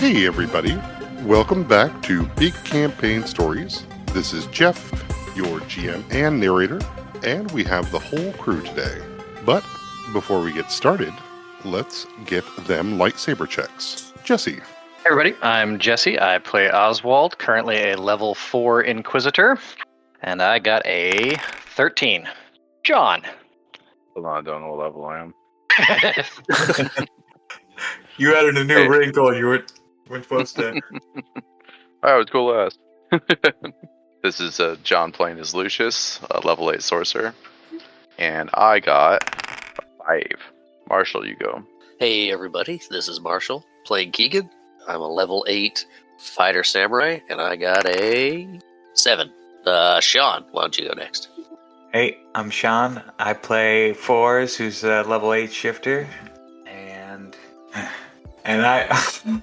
Hey everybody, welcome back to Big Campaign Stories. This is Jeff, your GM and narrator, and we have the whole crew today. But before we get started, let's get them lightsaber checks. Jesse. Hey everybody, I'm Jesse. I play Oswald, currently a level 4 Inquisitor, and I got a 13. John. Hold on, I don't know what level I am. You added a new wrinkle. You weren't supposed to. Oh, it's cool ass. This is John playing as Lucius, a level 8 sorcerer. And I got a 5. Marshall, you go. Hey everybody, this is Marshall, playing Keegan. I'm a level 8 fighter samurai, and I got a 7. Sean, why don't you go next? Hey, I'm Sean. I play Fours, who's a level 8 shifter. And I...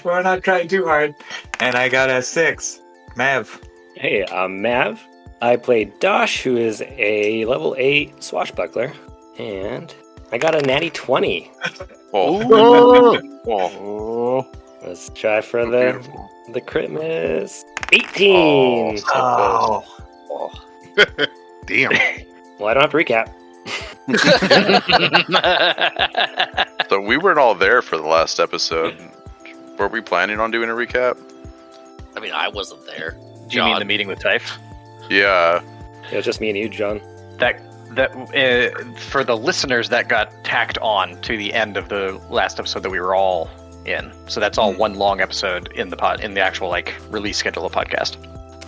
We're not trying too hard. And I got a 6. Mav. Hey, I'm Mav. I play Dosh, who is a level 8 swashbuckler. And I got a natty 20. Whoa. Oh. Let's try for the crit miss. 18! Oh. Damn. Well, I don't have to recap. So we weren't all there for the last episode. Were we planning on doing a recap? I mean, I wasn't there. Do you mean the meeting with Typh? Yeah. It was just me and you, John. That for the listeners, that got tacked on to the end of the last episode that we were all in. So that's all one long episode in the actual release schedule of podcast.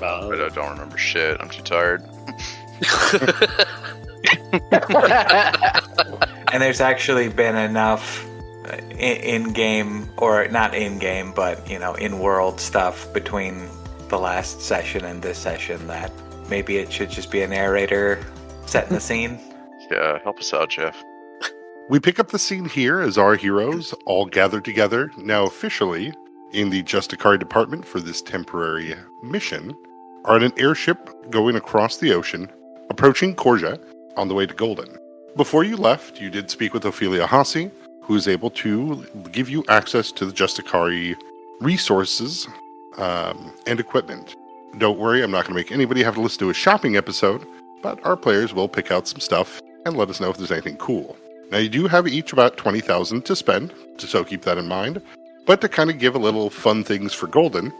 But I don't remember shit. I'm too tired. And there's actually been enough in-game, or not in-game, but, in-world stuff between the last session and this session that maybe it should just be a narrator setting the scene. Yeah, help us out, Jeff. We pick up the scene here as our heroes all gathered together, now officially in the Justicarii department for this temporary mission, are in an airship going across the ocean, approaching Korja on the way to Golden. Before you left, you did speak with Ophelia Hassi, who is able to give you access to the Justicarii resources and equipment. Don't worry, I'm not going to make anybody have to listen to a shopping episode, but our players will pick out some stuff and let us know if there's anything cool. Now, you do have each about 20,000 to spend, so keep that in mind. But to kind of give a little fun things for Golden,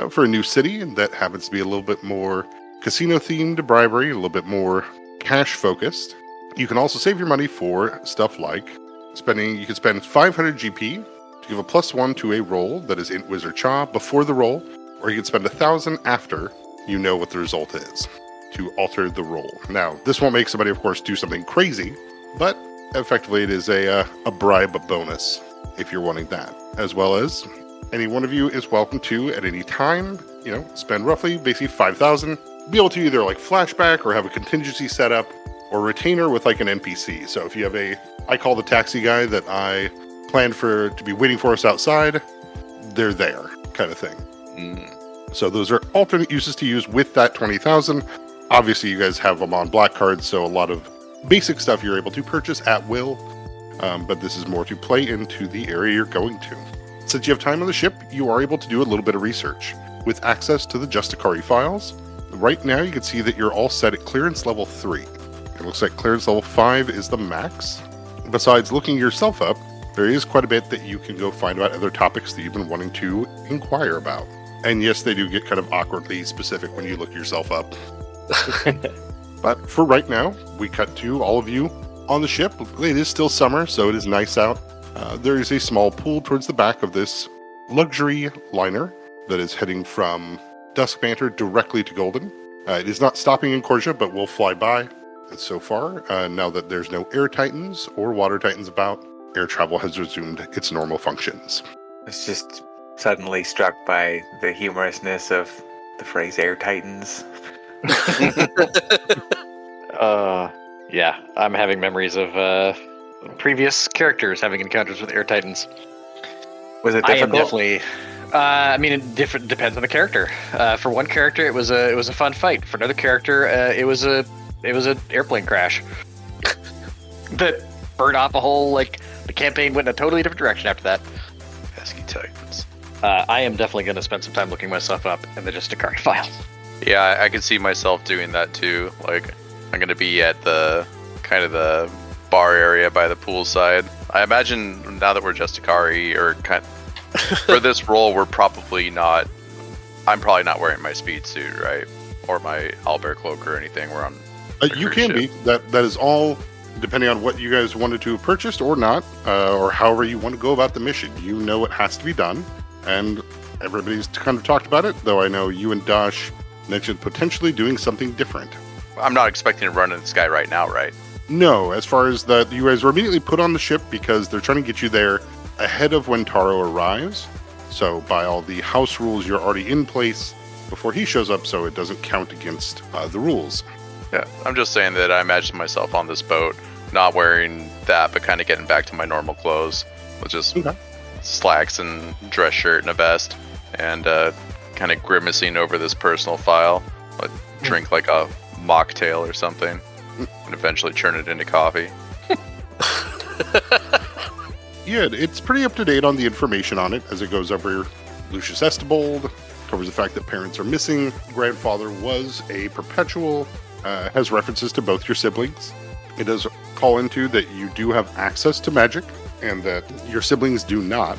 for a new city that happens to be a little bit more casino-themed bribery, a little bit more cash-focused, you can also save your money for stuff like you can spend 500 GP to give a +1 to a roll that is in Wizard Cha before the roll, or you can spend 1,000 after you know what the result is to alter the roll. Now, this won't make somebody, of course, do something crazy, but effectively it is a bribe bonus if you're wanting that, as well as any one of you is welcome to, at any time, spend roughly, basically 5,000, be able to either flashback or have a contingency set up, or retainer with an NPC. So if you have I call the taxi guy that I planned to be waiting for us outside, they're there, kind of thing. So those are alternate uses to use with that 20,000. Obviously, you guys have them on black cards, so a lot of basic stuff you're able to purchase at will, but this is more to play into the area you're going to. Since you have time on the ship, you are able to do a little bit of research. With access to the Justicarii files, right now you can see that you're all set at clearance level 3. It looks like clearance level 5 is the max. Besides looking yourself up, there is quite a bit that you can go find about other topics that you've been wanting to inquire about. And yes, they do get kind of awkwardly specific when you look yourself up. But for right now, we cut to all of you on the ship. It is still summer, so it is nice out. There is a small pool towards the back of this luxury liner that is heading from Dusk Banter directly to Golden. It is not stopping in Korja, but will fly by. And so far, now that there's no air titans or water titans about, air travel has resumed its normal functions. I was just suddenly struck by the humorousness of the phrase air titans. Yeah, I'm having memories of previous characters having encounters with air titans. Was it difficult? I am definitely. It depends on the character. For one character, it was a fun fight. For another character, it was an airplane crash that burned off a whole the campaign went in a totally different direction after that. Pesky Titans. I am definitely going to spend some time looking my stuff up in the Justicarii file. Yeah, I could see myself doing that too. Like, I'm gonna be at the kind of the bar area by the pool side. I imagine now that we're Justicarii, or for this role, we're probably not. I'm probably not wearing my speed suit, right, or my owlbear cloak or anything. We're on. You can be. That is all depending on what you guys wanted to have purchased or not, or however you want to go about the mission. You know it has to be done, and everybody's kind of talked about it. Though I know you and Dash mentioned potentially doing something different. I'm not expecting to run in the sky right now, right? No, as far as that, you guys were immediately put on the ship because they're trying to get you there ahead of when Taro arrives. So by all the house rules, you're already in place before he shows up, so it doesn't count against the rules. Yeah, I'm just saying that I imagine myself on this boat, not wearing that, but kind of getting back to my normal clothes, with just slacks and dress shirt and a vest, and kind of grimacing over this personal file. Like, drink like a mocktail or something, and eventually churn it into coffee. Yeah, it's pretty up to date on the information on it as it goes over Lucius Estibold, covers the fact that parents are missing, grandfather was a perpetual, has references to both your siblings. It does call into that you do have access to magic, and that your siblings do not.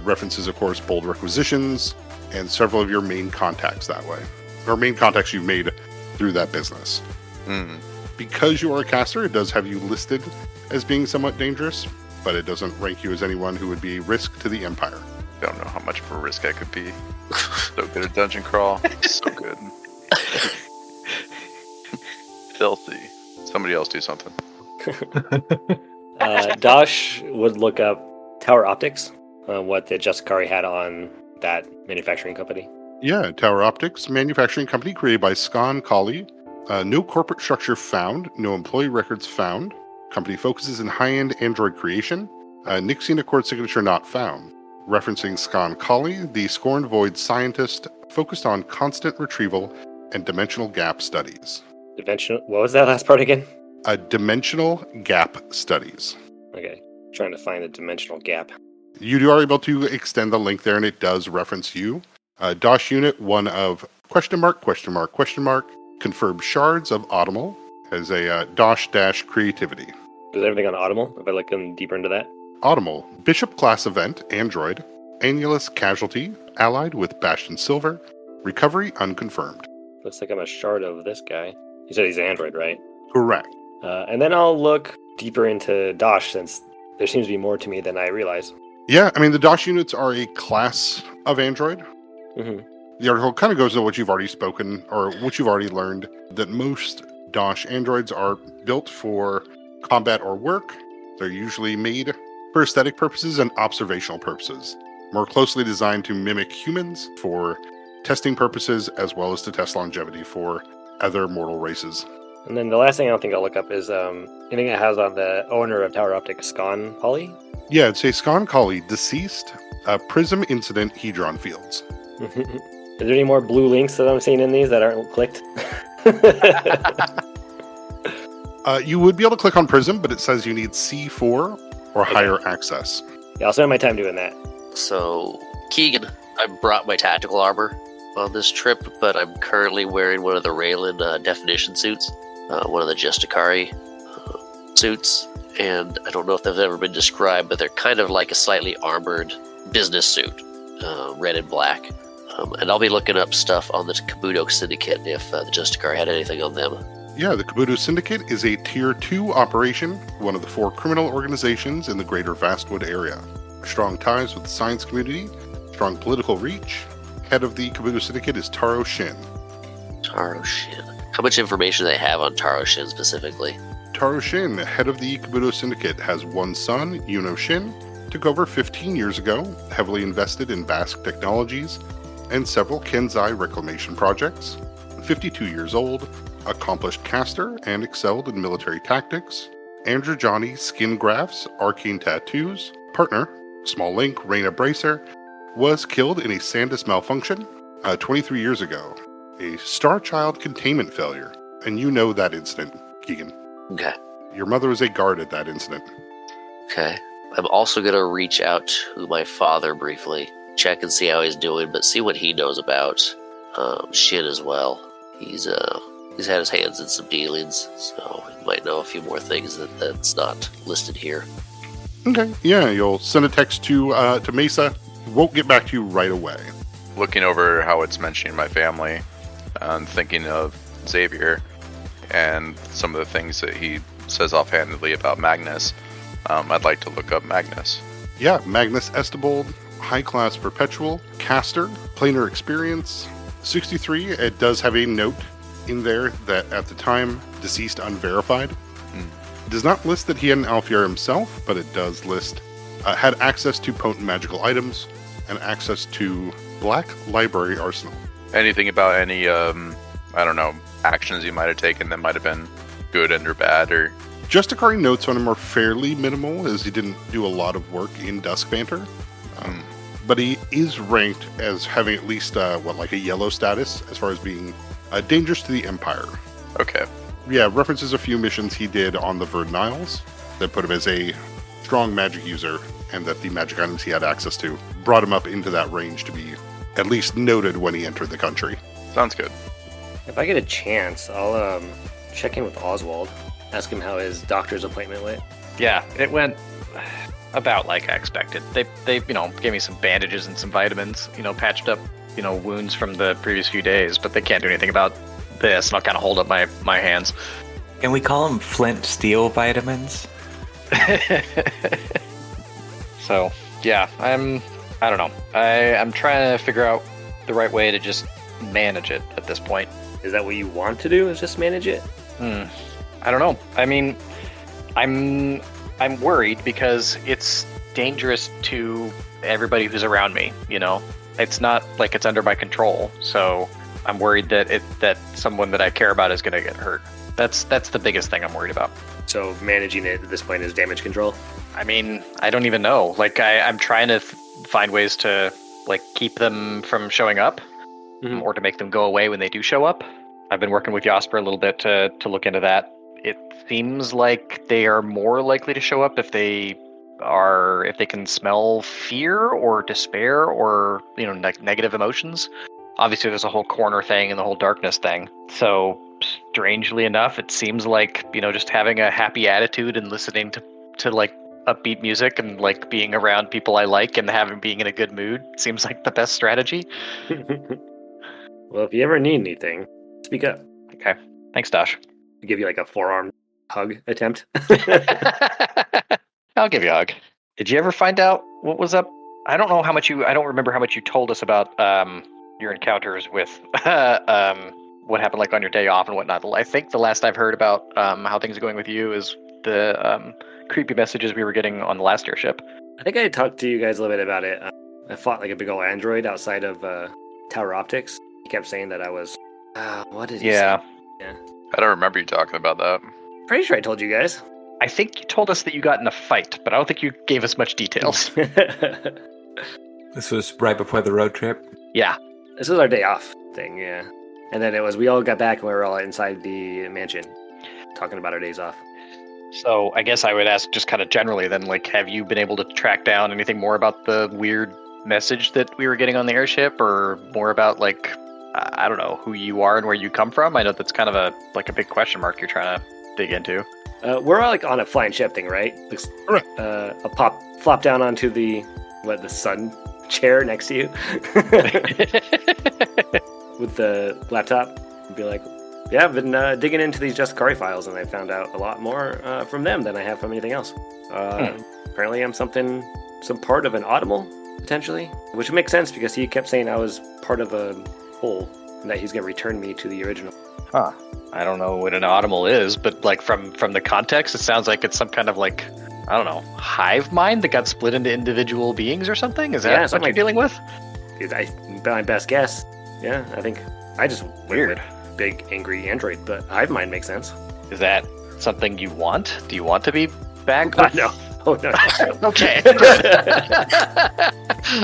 References, of course, bold requisitions, and several of your main contacts that way, or main contacts you've made through that business. Because you are a caster, it does have you listed as being somewhat dangerous, but it doesn't rank you as anyone who would be a risk to the Empire. Don't know how much of a risk I could be. So good at dungeon crawl. So good. Filthy. Somebody else do something. Dash would look up Tower Optics, what the Justicarii had on that manufacturing company. Yeah, Tower Optics, manufacturing company created by Skan Kali. No corporate structure found, no employee records found. Company focuses in high-end Android creation. Nixing Accord signature not found. Referencing Skan Kali, the scorned void scientist focused on constant retrieval and dimensional gap studies. What was that last part again? Dimensional gap studies. Okay, trying to find the dimensional gap. You are able to extend the link there, and it does reference you. DOS unit, one of question mark, confirmed shards of Automol as a DOS creativity. Is everything on Automol, if I look deeper into that? Automol, Bishop class event, Android, Annulus casualty, allied with Bastion Silver, recovery unconfirmed. Looks like I'm a shard of this guy. You said he's an Android, right? Correct. And then I'll look deeper into Dosh, since there seems to be more to me than I realize. Yeah, I mean, the DOS units are a class of Android. Mm-hmm. The article kind of goes to what you've already spoken, or what you've already learned, that most DOS androids are built for combat or work. They're usually made for aesthetic purposes and observational purposes, more closely designed to mimic humans for testing purposes, as well as to test longevity for other mortal races. And then the last thing I don't think I'll look up is anything it has on the owner of Tower Optics, Skan Kali. Yeah, it's a Skan Kali, deceased, Prism Incident Hedron Fields. Is there any more blue links that I'm seeing in these that aren't clicked? You would be able to click on Prism, but it says you need C4 or higher access. Yeah, I'll spend my time doing that. So, Keegan, I brought my tactical armor on this trip, but I'm currently wearing one of the Raylan definition suits, one of the Justicarii suits, and I don't know if they've ever been described, but they're kind of like a slightly armored business suit, red and black. And I'll be looking up stuff on the Kabuto Syndicate if the Justicarii had anything on them. Yeah, the Kabuto Syndicate is a Tier 2 operation, one of the 4 criminal organizations in the greater Vastwood area. Strong ties with the science community, strong political reach. Head of the Kabuto Syndicate is Taro Shin. Taro Shin. How much information do they have on Taro Shin specifically? Taro Shin, head of the Kabuto Syndicate, has one son, Yuno Shin, took over 15 years ago, heavily invested in Basque technologies, and several Kenzai reclamation projects. 52 years old, accomplished caster and excelled in military tactics. Andrew Johnny, skin grafts, arcane tattoos. Partner, Small Link, Reyna Bracer, was killed in a Sandus malfunction 23 years ago. A Star Child containment failure. And you know that incident, Keegan. Okay. Your mother was a guard at that incident. Okay. I'm also going to reach out to my father briefly, check and see how he's doing, but see what he knows about Shin as well. He's had his hands in some dealings, so he might know a few more things that's not listed here. Okay, yeah, you'll send a text to Mesa. He won't get back to you right away. Looking over how it's mentioning my family, and thinking of Xavier, and some of the things that he says offhandedly about Magnus, I'd like to look up Magnus. Yeah, Magnus Estibold, high-class perpetual, caster, planar experience, 63. It does have a note in there that at the time, deceased unverified. It does not list that he had an Alfier himself, but it does list had access to potent magical items and access to Black Library Arsenal. Anything about any, actions he might have taken that might have been good and or bad, or... Justicarii notes on him are fairly minimal, as he didn't do a lot of work in Dusk Banter. But he is ranked as having at least, a yellow status, as far as being dangerous to the Empire. Okay. Yeah, references a few missions he did on the Verdun Isles that put him as a strong magic user, and that the magic items he had access to brought him up into that range to be at least noted when he entered the country. Sounds good. If I get a chance, I'll check in with Oswald, ask him how his doctor's appointment went. Yeah, it went about like I expected. They gave me some bandages and some vitamins, patched up, wounds from the previous few days, but they can't do anything about this, and I'll kind of hold up my hands. Can we call them flint steel vitamins? So, yeah, I don't know. I'm trying to figure out the right way to just manage it at this point. Is that what you want to do, is just manage it? I don't know. I mean, I'm worried because it's dangerous to everybody who's around me, It's not like it's under my control, so I'm worried that someone that I care about is going to get hurt. That's the biggest thing I'm worried about. So managing it at this point is damage control? I mean, I don't even know. Like, I'm trying to find ways to, keep them from showing up, or to make them go away when they do show up. I've been working with Jasper a little bit to look into that. It seems like they are more likely to show up if they can smell fear or despair or, negative emotions. Obviously, there's a whole corner thing and the whole darkness thing. So, strangely enough, it seems like, just having a happy attitude and listening to upbeat music and being around people I like and being in a good mood seems like the best strategy. Well, if you ever need anything, speak up. Okay. Thanks, Dosh. I'll give you a forearm hug attempt. I'll give you a hug. Did you ever find out what was up? I don't remember how much you told us about your encounters with what happened on your day off and whatnot. I think the last I've heard about how things are going with you is the creepy messages we were getting on the last airship. I think I talked to you guys a little bit about it. I fought a big old android outside of Tower Optics. He kept saying that I was... what did he say? Yeah. I don't remember you talking about that. Pretty sure I told you guys. I think you told us that you got in a fight, but I don't think you gave us much details. This was right before the road trip? Yeah. This was our day off thing, yeah. And then we all got back and we were all inside the mansion talking about our days off. So I guess I would ask just kind of generally then, have you been able to track down anything more about the weird message that we were getting on the airship, or more about I don't know, who you are and where you come from? I know that's kind of a big question mark you're trying to dig into. We're all on a flying ship thing, right? Right. A flop down onto the sun chair next to you with the laptop and be like, yeah, I've been digging into these Justicarii files, and I found out a lot more from them than I have from anything else. Apparently I'm some part of an Audible, potentially, which makes sense because he kept saying I was part of a whole, and that he's going to return me to the original. Huh. I don't know what an Audible is, but from the context, it sounds like it's some kind of I don't know, hive mind that got split into individual beings or something? Is that what you're dealing with? My best guess. Yeah, I think I just weird. Went with big angry android, but hive mind makes sense. Is that something you want? Do you want to be back? No. Oh, no. Okay.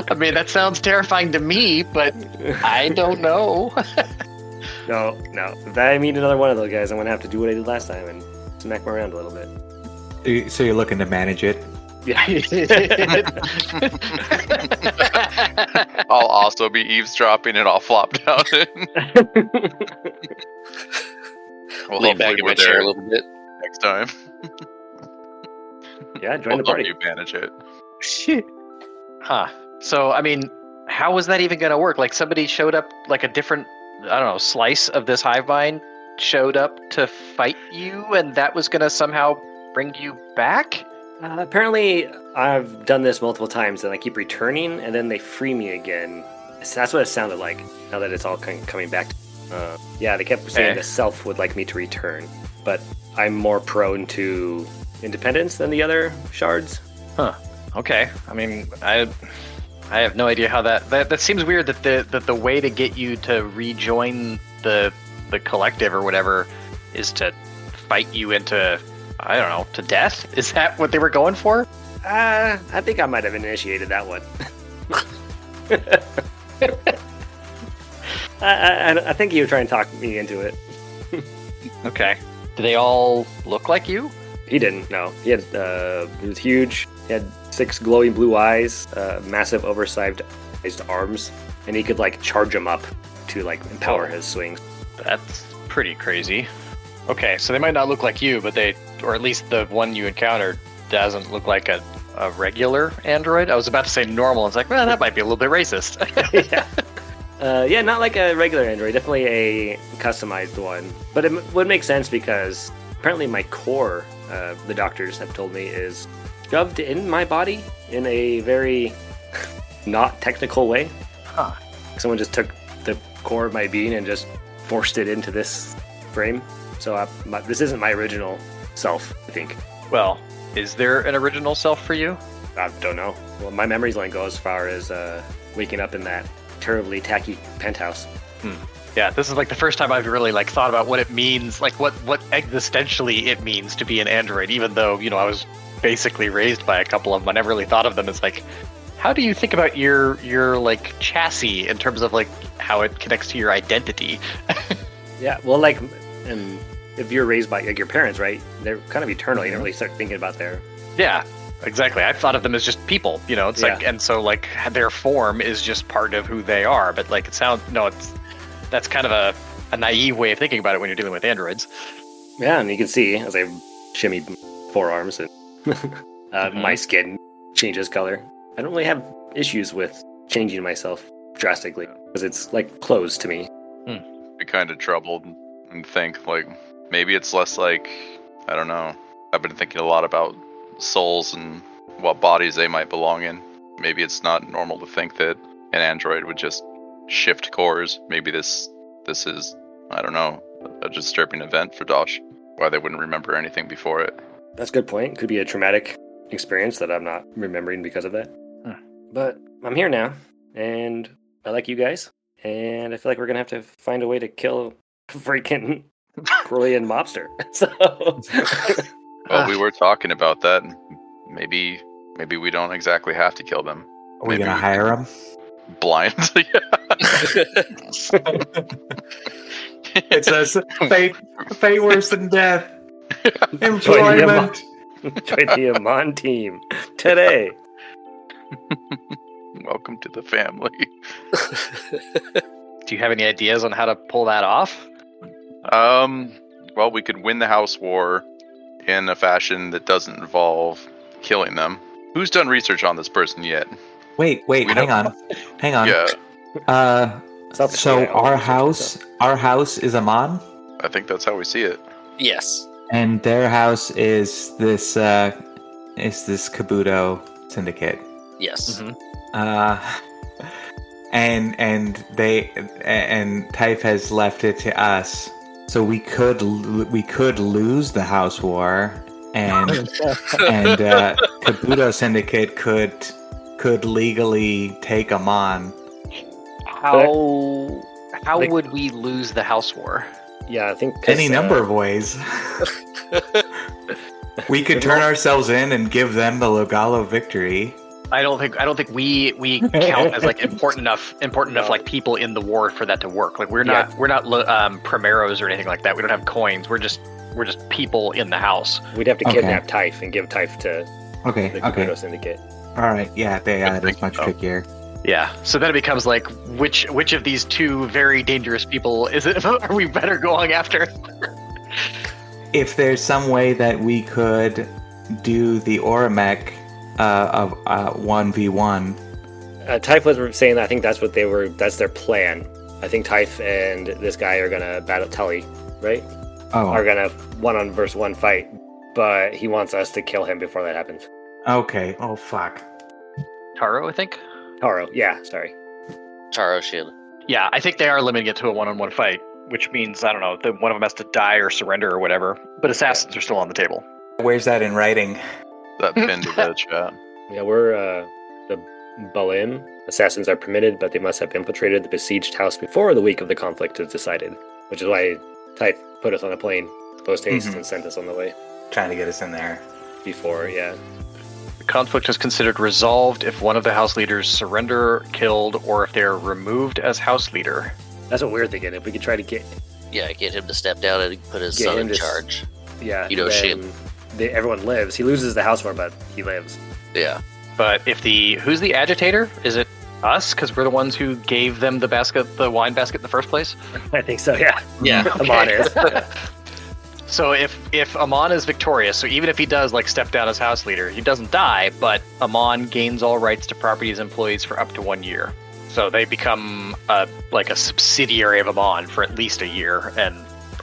I mean, that sounds terrifying to me, but I don't know. No. If I meet another one of those guys, I'm going to have to do what I did last time and smack them around a little bit. So you're looking to manage it? Yeah. I'll also be eavesdropping and I'll flop down in. Well, Lean back hopefully in we're my chair there a little bit. next time. Yeah, join We'll the help party. you manage it. Huh. So, I mean, how was that even going to work? Like, somebody showed up, like a different, I don't know, slice of this hive mind showed up to fight you, and that was going to somehow bring you back? Apparently, I've done this multiple times, and I keep returning, and then they free me again. So that's what it sounded like, now that it's all coming back. Yeah, they kept saying Okay. the self would like me to return, but I'm more prone to independence than the other shards. Okay. I mean, I have no idea how that seems weird that the way to get you to rejoin the collective or whatever is to fight you into, I don't know, to death? Is that what they were going for? I think I might have initiated that one. I think you were trying to talk me into it. Okay. Do they all look like you? He didn't. No, he was huge. He had 6 glowing blue eyes, massive oversized arms, and he could like charge them up to like empower his swings. That's pretty crazy. Okay, so they might not look like you, but or at least the one you encountered doesn't look like a regular android. I was about to say normal. It's like, well, that might be a little bit racist. Yeah, not like a regular android. Definitely a customized one. But it would make sense because apparently my core, the doctors have told me, is shoved in my body in a very not technical way. Huh. Someone just took the core of my being and just forced it into this frame. So this isn't my original self, I think. Well, is there an original self for you? I don't know. Well, my memories only go as far as waking up in that terribly tacky penthouse. Yeah, this is like the first time I've really like thought about what it means, like what existentially it means to be an android, even though, you know, I was basically raised by a couple of them. I never really thought of them as like, how do you think about your like chassis in terms of like how it connects to your identity? Yeah, well, like, and if you're raised by like your parents, right? They're kind of eternal. You don't really start thinking about their. Yeah, exactly. I've thought of them as just people, you know. It's like, and so like their form is just part of who they are. But like that's kind of a naive way of thinking about it when you're dealing with androids. Yeah, and you can see as I shimmy forearms and my skin changes color. I don't really have issues with changing myself drastically because it's like clothes to me. Be kind of troubled and think like maybe it's less like, I don't know. I've been thinking a lot about souls and what bodies they might belong in. Maybe it's not normal to think that an android would just shift cores. Maybe this is, I don't know, a disturbing event for Dosh. Why they wouldn't remember anything before it. That's a good point. Could be a traumatic experience that I'm not remembering because of that. But I'm here now, and I like you guys, and I feel like we're gonna have to find a way to kill a freaking brilliant mobster. So, Well, we were talking about that. Maybe we don't exactly have to kill them. Are we Maybe gonna hire him? Blind. It says fate worse than death. Employment. Join the Amon team today. Welcome to the family. Do you have any ideas on how to pull that off? Well, we could win the house war in a fashion that doesn't involve killing them. Who's done research on this person yet? Wait, hang on. Yeah, So our house is Amon, I think that's how we see it. Yes. and their house is this Kabuto syndicate. Yes. And Typh has left it to us, so we could lose the house war, and Kabuto syndicate could legally take Amon. How Like- would we lose the house war? Yeah, I think Any number of ways. We could turn ourselves in and give them the Logalo victory. I don't think we count as like important enough like people in the war for that to work. Like we're not primeros or anything like that. We don't have coins. We're just people in the house. We'd have to Okay. kidnap Typh and give Typh to Okay, the Kabuto Syndicate. All right, yeah, that's much trickier. Yeah. So then it becomes like, which of these two very dangerous people is it? Are we better going after? If there's some way that we could do the Oromech of 1v1. Typh was saying that I think that's their plan. I think Typh and this guy are gonna battle Tully, right? Oh, Are gonna 1-on-1 fight, but he wants us to kill him before that happens. okay. Oh, fuck. Taro, I think. Taro, yeah, sorry. Taro Shin. Yeah, I think they are limiting it to a 1-on-1 fight, which means, I don't know, that one of them has to die or surrender or whatever. But assassins are still on the table. Where's that in writing? That pinned to the chat. Yeah, we're the Berlin. Assassins are permitted, but they must have infiltrated the besieged house before the week of the conflict is decided, which is why Typh put us on a plane post haste and sent us on the way Trying to get us in there. before, yeah. The conflict is considered resolved if one of the house leaders surrender, killed, or if they are removed as house leader. That's what we're thinking. If we could try to get Get him to step down and put his Get son him in to charge. then Shin. everyone lives. He loses the house more, but he lives. Yeah. But if who's the agitator? Is it us? Because we're the ones who gave them the wine basket in the first place? I think so, yeah. Yeah. Amon is. So if Amon is victorious, so even if he does step down as house leader, he doesn't die, but Amon gains all rights to property's employees for up to 1 year. So they become a subsidiary of Amon for at least a year, and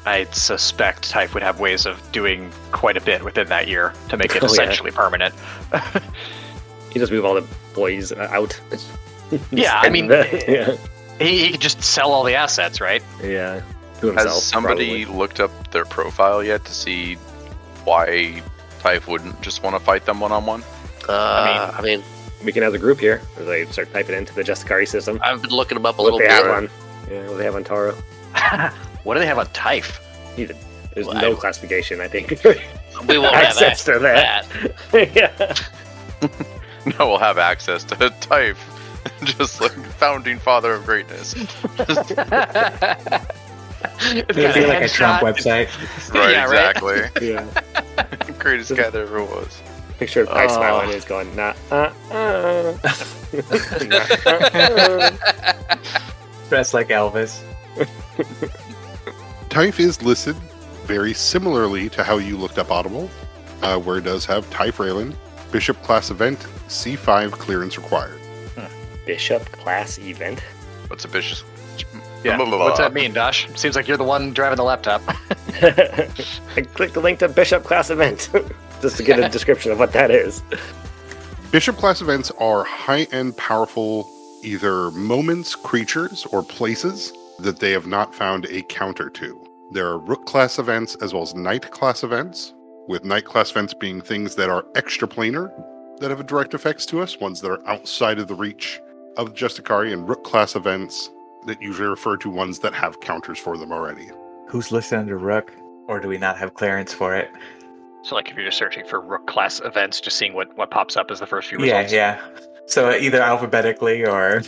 I suspect Typh would have ways of doing quite a bit within that year to make it essentially permanent. He just move all the boys out. Yeah, I mean, yeah. he could just sell all the assets, right? Yeah. To himself, Has somebody probably. looked up their profile yet to see why Typh wouldn't just want to fight them one-on-one? I mean, We can have the group here as they start typing into the Justicarii system. I've been looking them up a What little they bit. have on. Yeah, what they have on Taro. What do they have on Typh? There's Well, no classification, I think. We won't have access to that. yeah. No, we'll have access to Typh. Just like founding father of greatness. It'd be like a Trump website. Right, Yeah, right? exactly. Yeah. Greatest guy there ever was. Picture of Pi smiling and he's going, nah, Dressed like Elvis. Typh is listed very similarly to how you looked up Audible, where it does have Typh Raylan, Bishop class event, C5 clearance required. Bishop class event. What's a vicious? Yeah. What's that mean, Dash? Seems like you're the one driving the laptop. I clicked the link to Bishop class event just to get a description of what that is. Bishop class events are high-end powerful either moments, creatures, or places that they have not found a counter to. There are Rook class events as well as Knight class events, with Knight class events being things that are extraplanar that have direct effects to us, ones that are outside of the reach of the Justicarii, and Rook class events that usually refer to ones that have counters for them already. Who's listed under Rook? Or do we not have clearance for it? So if you're just searching for Rook class events, just seeing what pops up as the first few results. Yeah. So either alphabetically or...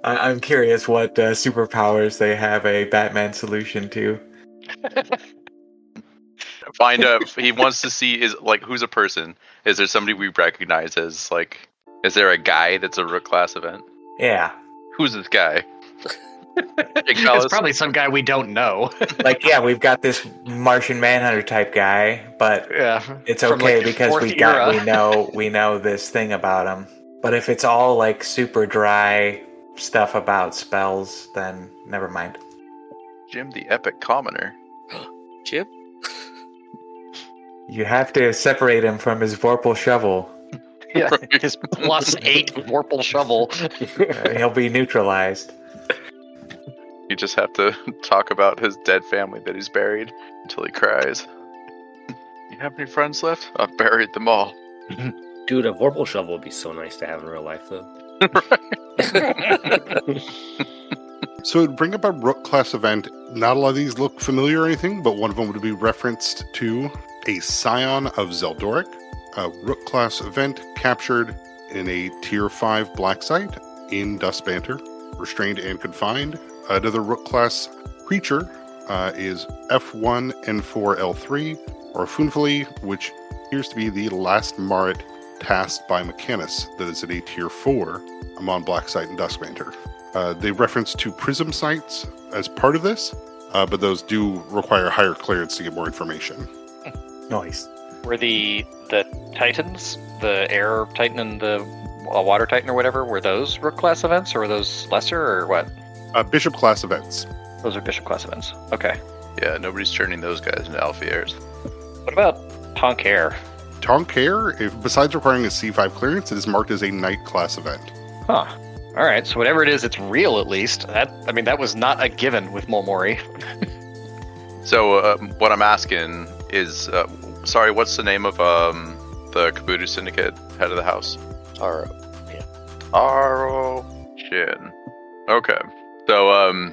I'm curious what superpowers they have a Batman solution to. Find out. He wants to see who's a person. Is there somebody we recognize as Is there a guy that's a Rook class event? Yeah. Who's this guy? It's probably some guy we don't know. We've got this Martian Manhunter type guy, but Yeah, it's from, okay because fourth we era. know this thing about him. But if it's all super dry stuff about spells, then never mind. Jim the Epic Commoner. Chip? You have to separate him from his Vorpal shovel. Yeah, his +8 Vorpal shovel. He'll be neutralized. You just have to talk about his dead family that he's buried until he cries. You have any friends left? I've buried them all. Dude, a Vorpal shovel would be so nice to have in real life, though. So it'd bring up a Rook class event. Not a lot of these look familiar or anything, but one of them would be referenced to a Scion of Zeldoric, a Rook class event captured in a Tier 5 black site in Dust Banter, restrained and confined. Another Rook class creature is F1N4L3, or Funfuli, which appears to be the last Marit tasked by Mechanus that is at a tier 4 among Blacksite and Duskmanter. They reference 2 prism sites as part of this, but those do require higher clearance to get more information. Nice. Were the Titans, the Air Titan and the Water Titan or whatever, were those Rook class events, or were those lesser, or what? Bishop class events. Those are Bishop class events. Okay. Yeah, nobody's turning those guys into Alpha Airs. What about Tonk Air? Tonk Air, besides requiring a C5 clearance, it is marked as a Knight class event. Huh. All right, so whatever it is, it's real at least. That was not a given with Momori. So what I'm asking is, sorry, what's the name of the Kabuto Syndicate head of the house? Or Aro Shin. Okay. So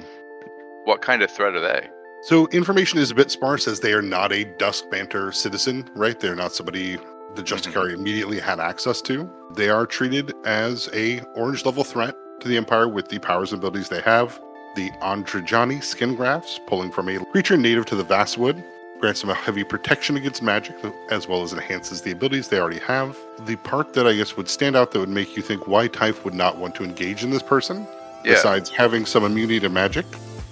what kind of threat are they? So information is a bit sparse as they are not a Duskmanter citizen, right? They're not somebody the Justicari immediately had access to. They are treated as a orange level threat to the Empire with the powers and abilities they have. The Andrejani skin grafts, pulling from a creature native to the Vastwood, grants them a heavy protection against magic, as well as enhances the abilities they already have. The part that I guess would stand out that would make you think why Typh would not want to engage in this person, besides having some immunity to magic,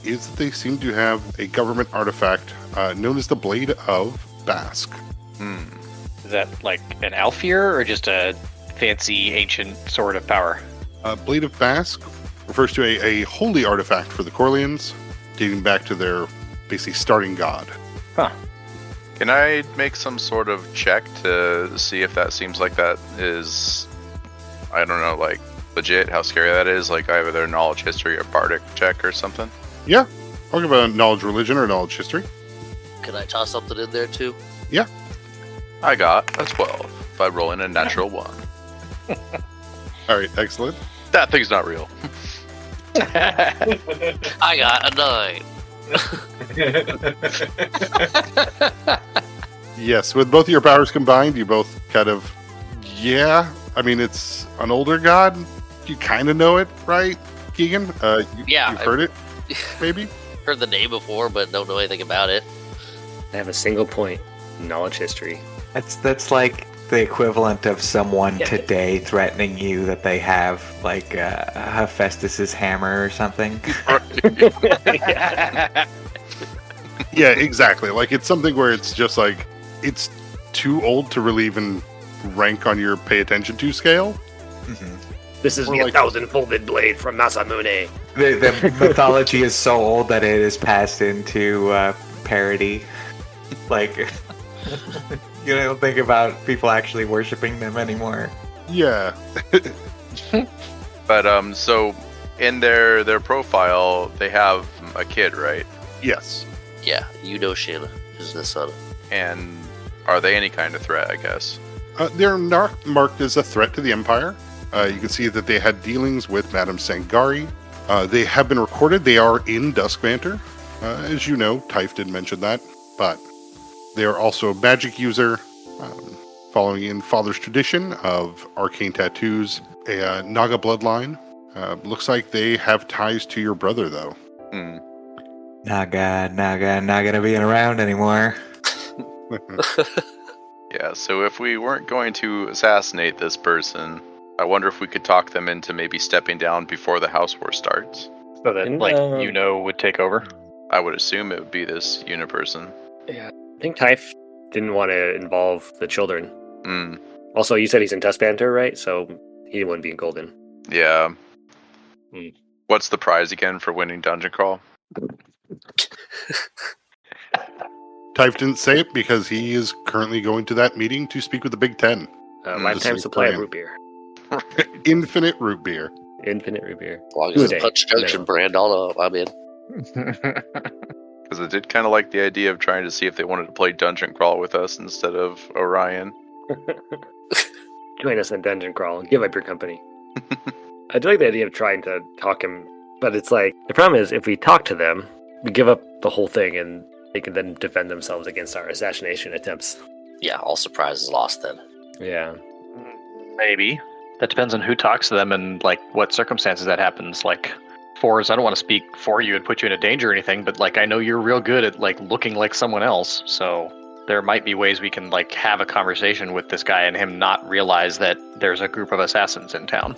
is that they seem to have a government artifact known as the Blade of Bask. Is that like an Alfear or just a fancy ancient sword of power? Blade of Bask refers to a holy artifact for the Corleans, dating back to their basically starting god. Huh. Can I make some sort of check to see if that seems like that is, I don't know, like legit, how scary that is? Like either knowledge history or bardic check or something? Yeah, I'll give a knowledge religion or knowledge history. can I toss something in there too? Yeah. I got a 12 by rolling a natural 1. All right, excellent. That thing's not real. I got a 9. Yes, with both of your powers combined, you both kind of, yeah. I mean, it's an older god. You kind of know it, right, Keegan? Yeah, You've heard it, maybe? Heard the name before, but don't know anything about it. I have a single point in knowledge history. That's like the equivalent of someone Yeah. today threatening you that they have like Hephaestus's hammer or something. Yeah, exactly. Like, it's something where it's just like, it's too old to really even rank on your pay attention to scale. Mhm. This is Or the like- 1,000-folded blade from Masamune. The mythology is so old that it is passed into parody. Like, you don't think about people actually worshiping them anymore. Yeah. But so in their profile, they have a kid, right? Yes. Yeah, Shin is the son. And are they any kind of threat, I guess? They're not marked as a threat to the Empire. You can see that they had dealings with Madame Sangari. They have been recorded. They are in Duskmanter. As you know, Typh did mention that. But they are also a magic user, following in Father's tradition of arcane tattoos, a Naga bloodline. Looks like they have ties to your brother, though. Naga, not gonna be around anymore. Yeah, so if we weren't going to assassinate this person, I wonder if we could talk them into maybe stepping down before the house war starts. So that, And, like, would take over? I would assume it would be this unit person. I think Typh didn't want to involve the children. Hmm. Also, you said he's in Tuskbanter, right? So he wouldn't be in Golden. Yeah. Hmm. What's the prize again for winning Dungeon Crawl? Typh didn't say it because he is currently going to that meeting to speak with the Big Ten. Lifetime the supply of plan. root beer. Infinite root beer. Infinite root beer. As long as it's Uday. Punch Junction No. brand, all up, I'm in. Because I did kind of like the idea of trying to see if they wanted to play Dungeon Crawl with us instead of Orion. Join us in Dungeon Crawl. Give up your company. I do like the idea of trying to talk him, but it's like, the problem is, if we talk to them, we give up the whole thing, and they can then defend themselves against our assassination attempts. Yeah, all surprises lost then. Yeah. Maybe. That depends on who talks to them and, like, what circumstances that happens. Like, Fours, I don't want to speak for you and put you in a danger or anything, but, like, I know you're real good at, like, looking like someone else, so there might be ways we can like have a conversation with this guy and him not realize that there's a group of assassins in town.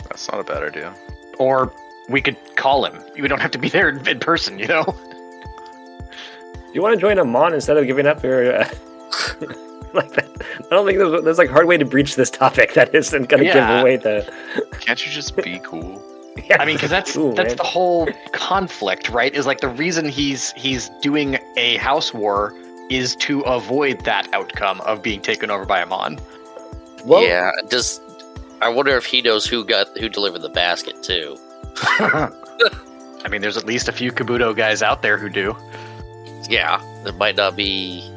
That's not a bad idea. Or we could call him. We don't have to be there in person, you know? You want to join a Mon instead of giving up your... like that? I don't think there's like a hard way to breach this topic that isn't going to give away the... Can't you just be cool? Yeah, I mean, because that's the whole conflict, right? Is like the reason he's doing a house war is to avoid that outcome of being taken over by a Mon. Well, Yeah, I wonder if he knows who delivered the basket too. I mean, there's at least a few Kabuto guys out there who do. Yeah, it might not be.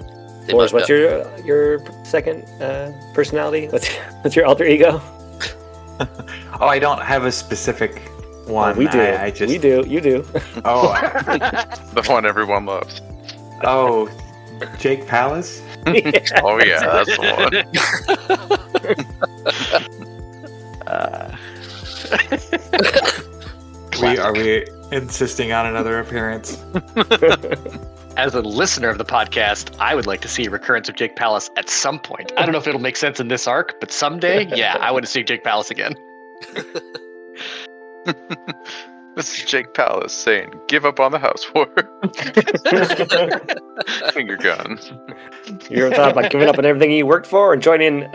Boris, what's your second personality? What's your alter ego? Oh, I don't have a specific one. We do. I just... We do. You do. Oh, The one everyone loves. oh, Jake Palace. Oh yeah, that's the one. Are we insisting on another appearance? As a listener of the podcast, I would like to see a recurrence of Jake Palace at some point. I don't know if it'll make sense in this arc, but someday, yeah, I want to see Jake Palace again. This is Jake Palace saying, "Give up on the house war." Finger gun. You ever thought about giving up on everything you worked for and joining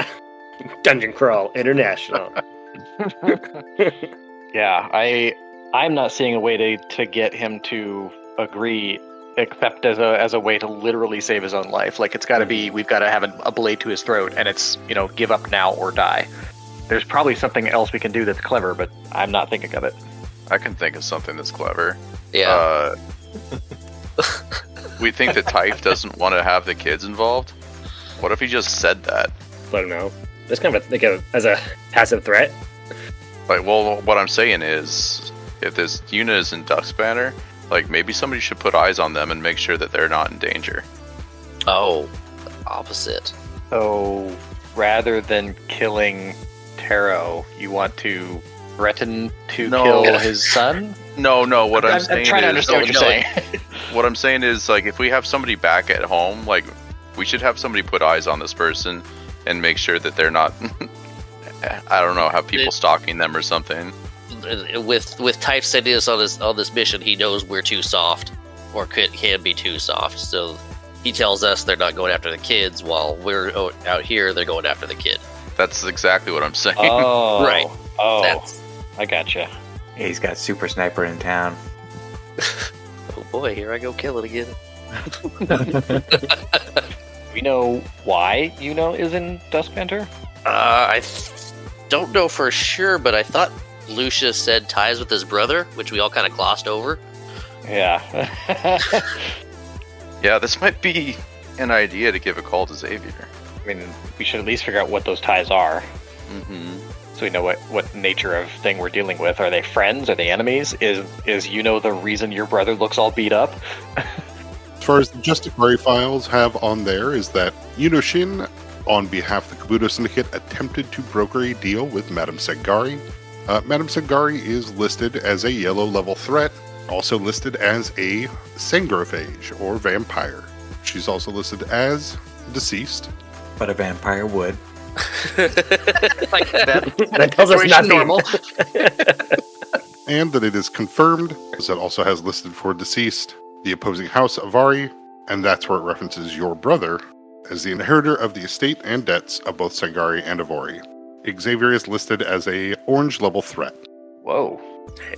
Dungeon Crawl International? Yeah, I'm not seeing a way to get him to agree, except as a way to literally save his own life. Like it's got to be, we've got to have a blade to his throat, and it's give up now or die. There's probably something else we can do that's clever, but I'm not thinking of it. I can think of something that's clever. Yeah. We think that Typh doesn't want to have the kids involved. What if he just said that? I don't know. That's kind of as a passive threat. Like, well, what I'm saying is, if this unit is in Duck's banner, like maybe somebody should put eyes on them and make sure that they're not in danger. Oh, opposite. So rather than killing Taro, you want to threaten to kill his son? No. What I'm saying I'm trying to understand what you're saying. What I'm saying is, like, if we have somebody back at home, like, we should have somebody put eyes on this person and make sure that they're not. I don't know, have people stalking them or something. With Typh sending us on this mission, he knows we're too soft, or can be too soft. So he tells us they're not going after the kids, while we're out here, they're going after the kid. That's exactly what I'm saying. Oh, Right. Oh, I gotcha. He's got Super Sniper in town. Oh boy, here I go killing again. We know why is in Duskbender? I don't know for sure, but I thought Lucia said ties with his brother, which we all kind of glossed over. Yeah. Yeah, this might be an idea to give a call to Xavier. I mean, we should at least figure out what those ties are, Mm-hmm. so we know what nature of thing we're dealing with. Are they friends? Are they enemies? Is the reason your brother looks all beat up? As far as the Justicarii files have on there is that Yunoshin, on behalf of the Kabuto Syndicate, attempted to broker a deal with Madame Segari. Madame Segari is listed as a yellow level threat, also listed as a sangrophage or vampire. She's also listed as deceased. But a vampire would. Like That tells us situation nothing. normal. And that it is confirmed, as it also has listed for deceased the opposing house Avari, and that's where it references your brother as the inheritor of the estate and debts of both Segari and Avari. Xavier is listed as a orange level threat. Whoa.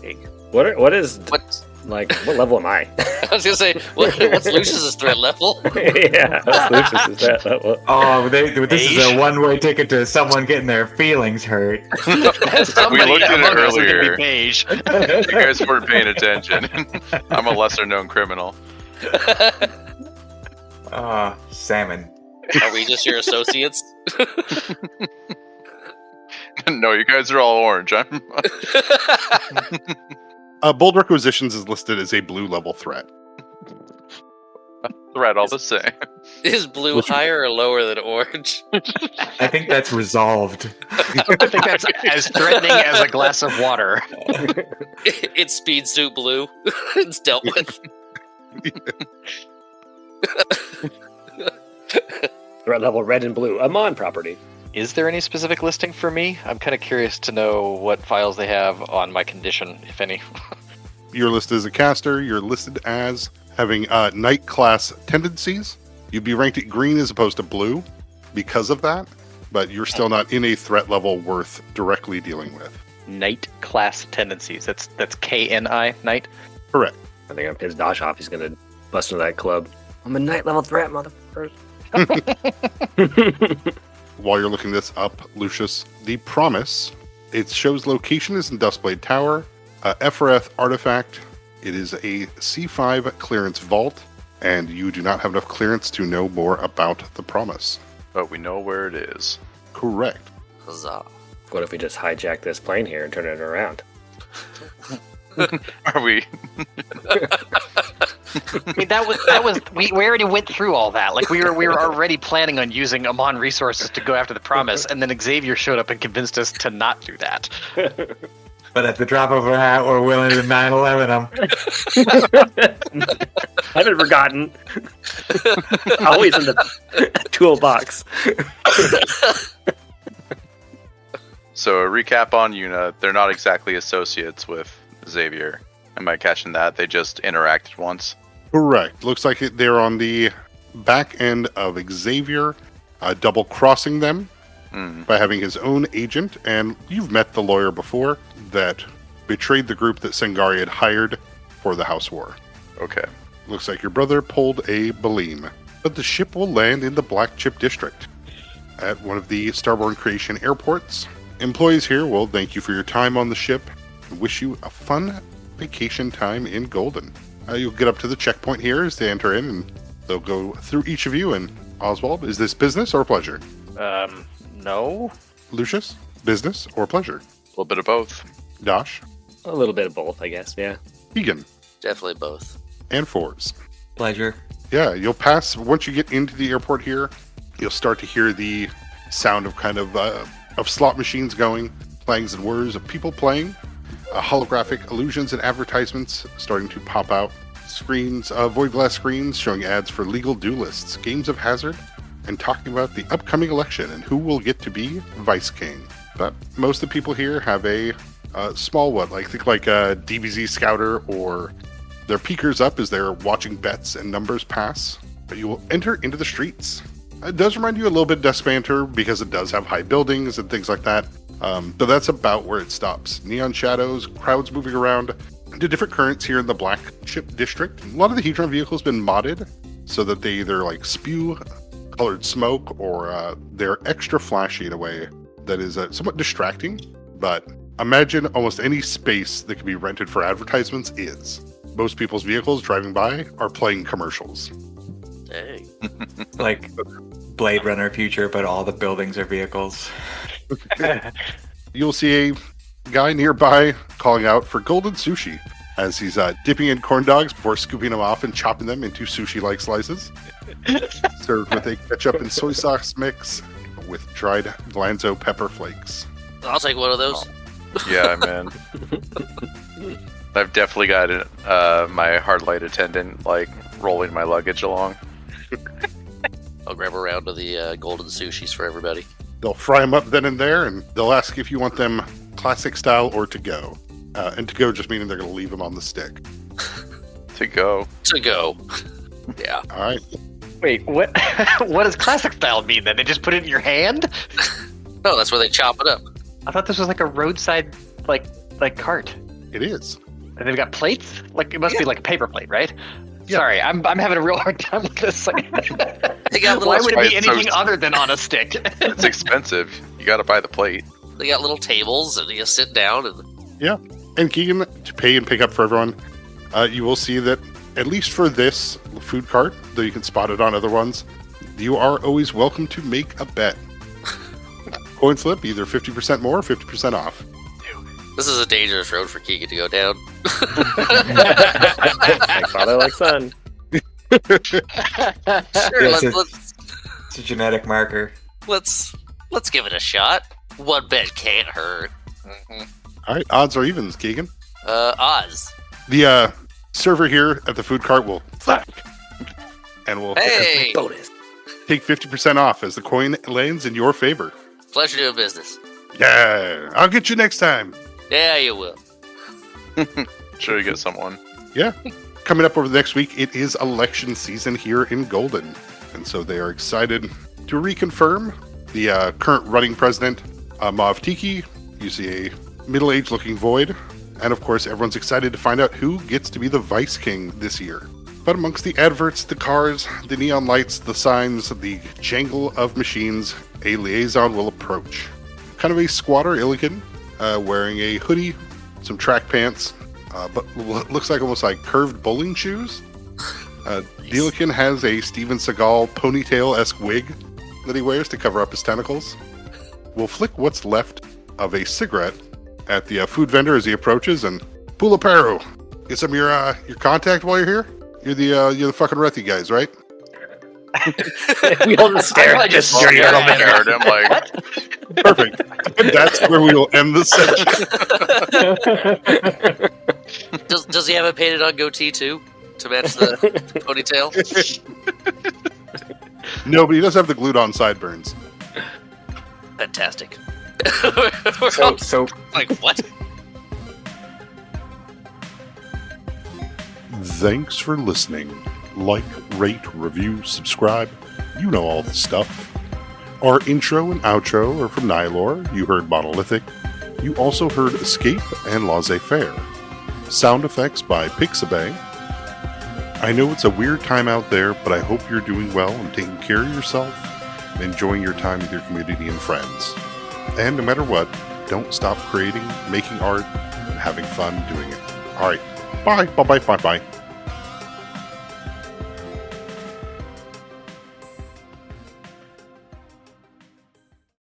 Hey, what is What? like? What level am I? I was gonna say, what's Lucius's threat level? Yeah, what's Lucius's that level? Oh, this is a one-way ticket to someone getting their feelings hurt. Somebody looked at it among us is gonna earlier. be beige. You guys weren't paying attention. I'm a lesser known criminal. Salmon. Are we just your associates? No, you guys are all orange. I'm Bold Requisitions is listed as a blue level threat. threat all the same. Is blue higher or lower than orange? I think that's resolved. I think that's as threatening as a glass of water. It's speed suit blue. It's dealt with. Threat level red and blue. Amon property. Is there any specific listing for me? I'm kind of curious to know what files they have on my condition, if any. You're listed as a caster. You're listed as having Knight class tendencies. You'd be ranked at green as opposed to blue because of that, but you're still not in a threat level worth directly dealing with. Knight class tendencies. That's KNI, Knight? Correct. I think I'm pissed Dosh off. He's gonna bust into that club. I'm a night level threat, motherfuckers. While you're looking this up, Lucius, the Promise, it shows location is in Duskblade Tower, Ephrath artifact. It is a C5 clearance vault, and you do not have enough clearance to know more about the Promise. But we know where it is. Correct. Huzzah. What if we just hijack this plane here and turn it around? Are we? I mean, that was we already went through all that. Like we were already planning on using Amon resources to go after the Promise, and then Xavier showed up and convinced us to not do that. But at the drop of a hat, we're willing to 9/11 them. I haven't forgotten. Always in the toolbox. So a recap on Yuna, they're not exactly associates with Xavier. Am I catching that? They just interacted once? Correct. Looks like they're on the back end of Xavier, double crossing them by having his own agent. And you've met the lawyer before that betrayed the group that Sangari had hired for the House War. Okay. Looks like your brother pulled a Baleem. But the ship will land in the Black Chip District at one of the Starborn Creation airports. Employees here will thank you for your time on the ship and wish you a fun vacation time in Golden. You'll get up to the checkpoint here as they enter in, and they'll go through each of you. And Oswald, is this business or pleasure? No. Lucius, business or pleasure? A little bit of both. Dosh, A little bit of both, I guess. Yeah. Egan, Definitely both. and Fours. Pleasure. Yeah, you'll pass, once you get into the airport here, you'll start to hear the sound of of slot machines going, clangs and whirs of people playing, holographic illusions and advertisements starting to pop out, screens, void glass screens showing ads for legal duelists, games of hazard, and talking about the upcoming election and who will get to be vice king. But most of the people here have a small one, like a DBZ scouter, or their peekers up as they're watching bets and numbers pass. But you will enter into the streets. It does remind you a little bit of Despanter because it does have high buildings and things like that. But that's about where it stops. Neon shadows, crowds moving around to different currents here in the Black Chip District. A lot of the Hedron vehicles have been modded so that they either spew colored smoke or they're extra flashy in a way that is somewhat distracting. But imagine almost any space that can be rented for advertisements is. Most people's vehicles driving by are playing commercials. Dang. Like Blade Runner future, but all the buildings are vehicles. You'll see a guy nearby calling out for golden sushi as he's dipping in corn dogs before scooping them off and chopping them into sushi-like slices. Served with a ketchup and soy sauce mix with dried Glanzo pepper flakes. I'll take one of those. Yeah, man. I've definitely got my hard light attendant rolling my luggage along. I'll grab a round of the golden sushis for everybody. They'll fry them up then and there, and they'll ask if you want them classic style or to go. And to go just meaning they're going to leave them on the stick. To go. To go. Yeah. All right. Wait, what? What does classic style mean then? They just put it in your hand? No, that's where they chop it up. I thought this was like a roadside cart. It is. And they've got plates? It must be like a paper plate, right? Yeah. Sorry, I'm having a real hard time with this. They got little Why would it be Right, so- anything other than on a stick? It's expensive. You got to buy the plate. They got little tables, and you sit down and Yeah. And Keegan, to pay and pick up for everyone, you will see that at least for this food cart, though you can spot it on other ones, you are always welcome to make a bet. Coin slip, either 50% more or 50% off. this is a dangerous road for Keegan to go down. Like father, like son. Sure, Yes, let's It's a genetic marker. let's give it a shot. One bet can't hurt. All right, odds or evens, Keegan. Oz. The server here at the food cart will thwack, and will Hey, Bonus. take 50% off as the coin lands in your favor. Pleasure doing business. Yeah, I'll get you next time. Yeah, you will. Sure, you get someone. Yeah. Coming up over the next week, it is election season here in Golden. And so they are excited to reconfirm the current running president, Mav Tiki. You see a middle-aged looking void. And of course, everyone's excited to find out who gets to be the vice king this year. But amongst the adverts, the cars, the neon lights, the signs, the jangle of machines, a liaison will approach. Kind of a squatter Illiken, wearing a hoodie, some track pants, but looks like almost like curved bowling shoes. Illiken has a Steven Seagal ponytail-esque wig that he wears to cover up his tentacles. We'll flick what's left of a cigarette at the food vendor as he approaches, and Pulaparu, get some of your contact while you're here. You're the fucking Rethi guys, right? We all just stare at this dirty little man. Stared at him like, Perfect. And that's where we will end the session. Does he have a painted on goatee too to match the ponytail? No, but he does have the glued on sideburns. Fantastic. So Like what? Thanks for listening. Like, rate, review, subscribe. You know all the stuff. Our intro and outro are from Nylor. You heard Monolithic. You also heard Escape and Laissez-Faire. Sound effects by Pixabay. I know it's a weird time out there, but I hope you're doing well and taking care of yourself and enjoying your time with your community and friends. And no matter what, don't stop creating, making art, and having fun doing it. Alright, bye, bye, bye, bye, bye.